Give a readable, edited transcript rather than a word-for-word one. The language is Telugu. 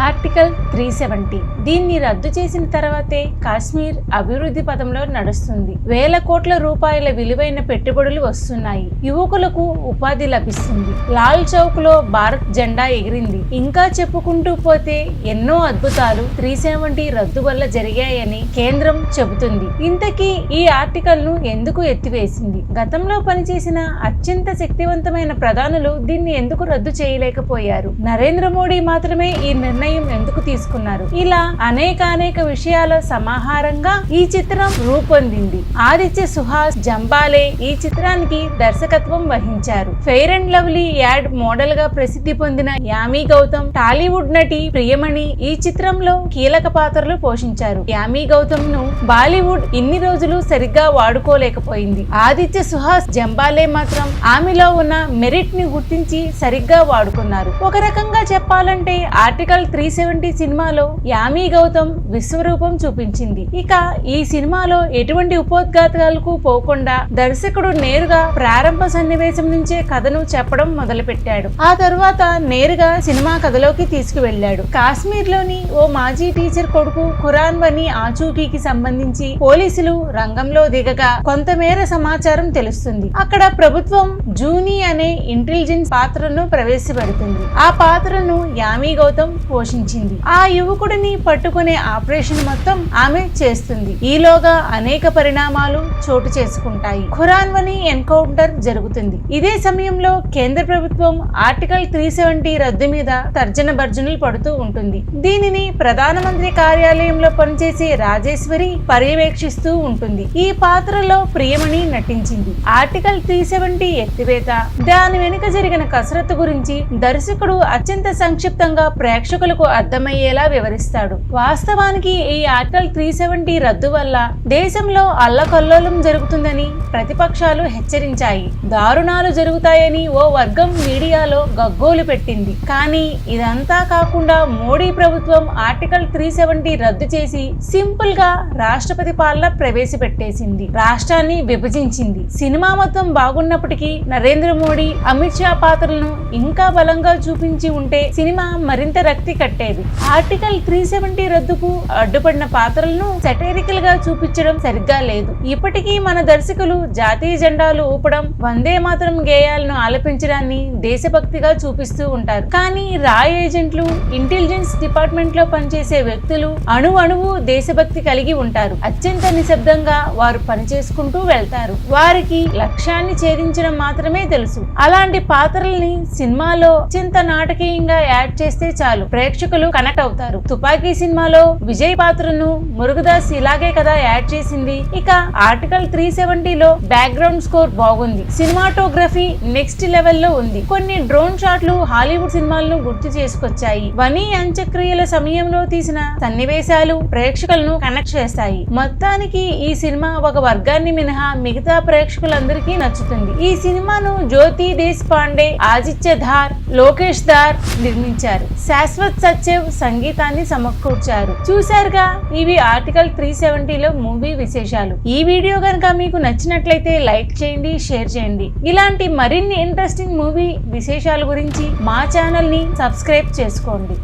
ఆర్టికల్ 370 దీన్ని రద్దు చేసిన తర్వాతే కాశ్మీర్ అభివృద్ధి పథంలో నడుస్తుంది. వేల కోట్ల రూపాయల విలువైన పెట్టుబడులు వస్తున్నాయి. యువకులకు ఉపాధి లభిస్తుంది. లాల్ చౌక్ లో భారత్ జెండా ఎగిరింది. ఇంకా చెప్పుకుంటూ పోతే ఎన్నో అద్భుతాలు 370 రద్దు వల్ల జరిగాయని కేంద్రం చెబుతుంది. ఇంతకీ ఈ ఆర్టికల్ ను ఎందుకు ఎత్తివేసింది? గతంలో పనిచేసిన అత్యంత శక్తివంతమైన ప్రధానులు దీన్ని ఎందుకు రద్దు చేయలేకపోయారు? నరేంద్ర మోడీ మాత్రమే ఈ నిర్ణయం ఎందుకు తీసుకున్నారు? ఇలా అనేక విషయాల సమాహారంగా ఈ చిత్రం రూపొందింది. ఆదిత్య సుహాస్ జంబాలే ఈ చిత్రానికి దర్శకత్వం వహించారు. Fair and lovely ad model గా ప్రసిద్ధి పొందిన యామి గౌతమ్, టాలీవుడ్ నటి ప్రియమణి ఈ చిత్రంలో కీలక పాత్రలు పోషించారు. యామి గౌతమ్ ను బాలీవుడ్ ఇన్ని రోజులు సరిగ్గా వాడుకోలేకపోయింది. ఆదిత్య సుహాస్ జంబాలే మాత్రం ఆమెలో ఉన్న మెరిట్ ని గుర్తించి సరిగ్గా వాడుకున్నారు. ఒక రకంగా చెప్పాలంటే ఆర్టికల్ 370 సినిమాలో యామి గౌతమ్ విశ్వరూపం చూపించింది. ఇక ఈ సినిమాలో ఎటువంటి ఉపోద్ఘాతాలకు పోకుండా దర్శకుడు నేరుగా ప్రారంభ సన్నివేశం నుంచే కథను చెప్పడం మొదలుపెట్టాడు. ఆ తరువాత నేరుగా సినిమా కథలోకి తీసుకువెళ్లాడు. కాశ్మీర్ లోని ఓ మాజీ టీచర్ కొడుకు ఖురాన్ వని ఆచూకీకి సంబంధించి పోలీసులు రంగంలో దిగగా కొంతమేర సమాచారం తెలుస్తుంది. అక్కడ ప్రభుత్వం జూనీ అనే ఇంటెలిజెన్స్ పాత్రను ప్రవేశపెడుతుంది. ఆ పాత్రను యామి గౌతమ్ పోషించింది. ఆ యువకుడిని పట్టుకునే ఆపరేషన్ మొత్తం ఆమె చేస్తుంది. ఈలోగా అనేక పరిణామాలు చోటు చేసుకుంటాయి. ఖురాన్ వని ఎన్కౌంటర్ జరుగుతుంది. ఇదే సమయంలో కేంద్ర ప్రభుత్వం ఆర్టికల్ 370 రద్దు మీద తర్జన భర్జనలు పడుతూ ఉంటుంది. దీనిని ప్రధానమంత్రి కార్యాలయంలో పనిచేసే రాజేశ్వరి పర్యవేక్షిస్తూ ఉంటుంది. ఈ పాత్రలో ప్రియమణి నటించింది. ఆర్టికల్ 370 ఎత్తివేత, దాని వెనుక జరిగిన కసరత్తు గురించి దర్శకుడు అత్యంత సంక్షిప్తంగా ప్రేక్షకులకు అర్థమయ్యేలా వివరిస్తాడు. వాస్తవానికి ఈ ఆర్టికల్ 370 రద్దు వల్ల దేశంలో అల్లకల్లోలం జరుగుతుందని ప్రతిపక్షాలు హెచ్చరించాయి. దారుణాలు జరుగుతాయని ఓ వర్గం మీడియాలో గగ్గోలు పెట్టింది. కానీ ఇదంతా కాకుండా మోడీ ప్రభుత్వం ఆర్టికల్ 370 రద్దు చేసి సింపుల్ గా రాష్ట్రపతి పాలన ప్రవేశపెట్టేసింది. రాష్ట్రాన్ని విభజించింది. సినిమా మొత్తం బాగున్నప్పటికీ నరేంద్ర మోడీ, అమిత్ షా పాత్రలను ఇంకా బలంగా చూపించి ఉంటే సినిమా మరింత రక్తి కట్టేది. ఆర్టికల్ 370 రద్దుకు అడ్డుపడిన పాత్రలను సెటైరికల్ గా చూపించడం సరిగ్గా లేదు. ఇప్పటికీ మన దర్శకులు జాతీయ జెండాలు ఊపడం, వందే మాతరం గేయాలను ఆలపించడాన్ని దేశభక్తిగా చూపిస్తూ ఉంటారు. కానీ రా ఏజెంట్లు, ఇంటెలిజెన్స్ డిపార్ట్మెంట్ లో పనిచేసే వ్యక్తులు అణువు దేశభక్తి కలిగి ఉంటారు. అత్యంత నిశ్శబ్దంగా వారు పనిచేసుకుంటూ వెళ్తారు. వారికి లక్ష్యాన్ని ఛేదించడం మాత్రమే తెలుసు. అలాంటి పాత్రల్ని సినిమాలో అత్యంత నాటకీయంగా యాడ్ చేస్తే చాలు, ప్రేక్షకులు కనెక్ట్ అవుతారు. తుపాకీ సినిమాలో విజయ్ పాత్రను మురుగదాస్ ఇలాగే కదా యాడ్ చేసింది. ఇక ఆర్టికల్ 370 లో బ్యాక్గ్రౌండ్ స్కోర్ బాగుంది. సినిమాటోగ్రఫీ నెక్స్ట్ లెవెల్ లో ఉంది. కొన్ని డ్రోన్ షాట్లు హాలీవుడ్ సినిమాలను గుర్తు చేసుకొచ్చాయి. వని అంత్యక్రియల సమయంలో తీసిన సన్నివేశాలు ప్రేక్షకులను కనెక్ట్ చేస్తాయి. మొత్తానికి ఈ సినిమా ఒక వర్గాన్ని మినహా మిగతా ప్రేక్షకులందరికీ నచ్చుతుంది. ఈ సినిమాను జ్యోతి దేశ్ పాండే, ఆదిత్య ధార్, లోకేష్ ధార్ నిర్మించారు. శాశ్వత్ సచ్చేవ్ సంగీతాన్ని సమకూర్చారు. చూశారుగా, ఇవి ఆర్టికల్ 370 లో మూవీ విశేషాలు. ఈ వీడియో కనుక మీకు నచ్చినట్లయితే లైక్ చేయండి, షేర్ చేయండి. ఇలాంటి మరిన్ని ఇంట్రెస్టింగ్ మూవీ విశేషాల గురించి మా ఛానల్ ని సబ్స్క్రైబ్ చేసుకోండి.